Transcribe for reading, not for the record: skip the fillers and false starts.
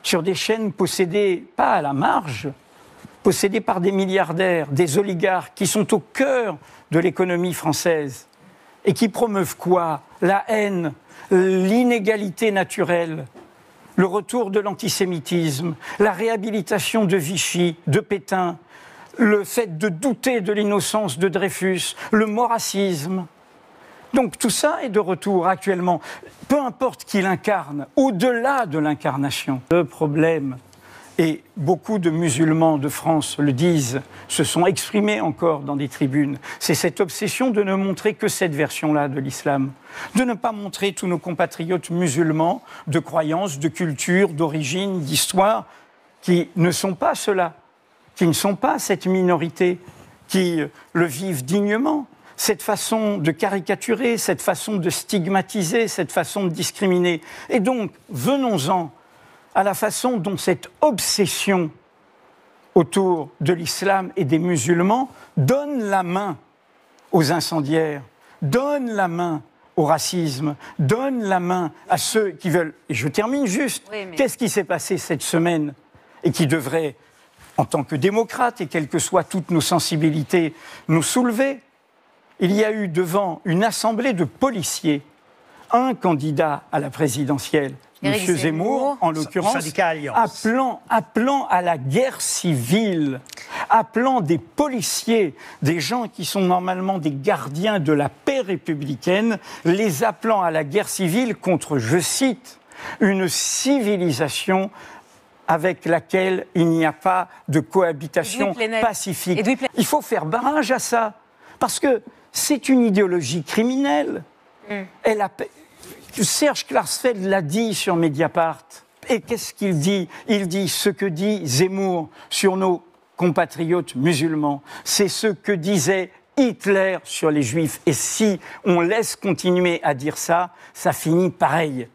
sur des chaînes possédées, pas à la marge, possédées par des milliardaires, des oligarques qui sont au cœur de l'économie française et qui promeuvent quoi? La haine, l'inégalité naturelle, le retour de l'antisémitisme, la réhabilitation de Vichy, de Pétain, le fait de douter de l'innocence de Dreyfus, le maurassisme. Donc tout ça est de retour actuellement. Peu importe qui l'incarne, au-delà de l'incarnation. Le problème, et beaucoup de musulmans de France le disent, se sont exprimés encore dans des tribunes, c'est cette obsession de ne montrer que cette version-là de l'islam. De ne pas montrer tous nos compatriotes musulmans de croyances, de culture, d'origine, d'histoire, qui ne sont pas cela, qui ne sont pas cette minorité, qui le vivent dignement. Cette façon de caricaturer, cette façon de stigmatiser, cette façon de discriminer. Et donc, venons-en à la façon dont cette obsession autour de l'islam et des musulmans donne la main aux incendiaires, donne la main au racisme, donne la main à ceux qui veulent... Et je termine juste. Oui, mais... Qu'est-ce qui s'est passé cette semaine et qui devrait, en tant que démocrate, et quelles que soient toutes nos sensibilités, nous soulever? Il y a eu devant une assemblée de policiers un candidat à la présidentielle, M. Zemmour, en l'occurrence, appelant à la guerre civile, appelant des policiers, des gens qui sont normalement des gardiens de la paix républicaine, les appelant à la guerre civile contre, je cite, une civilisation avec laquelle il n'y a pas de cohabitation pacifique. Il faut faire barrage à ça, parce que c'est une idéologie criminelle. Serge Klarsfeld l'a dit sur Mediapart. Et qu'est-ce qu'il dit? Il dit ce que dit Zemmour sur nos compatriotes musulmans. C'est ce que disait Hitler sur les Juifs. Et si on laisse continuer à dire ça, ça finit pareil.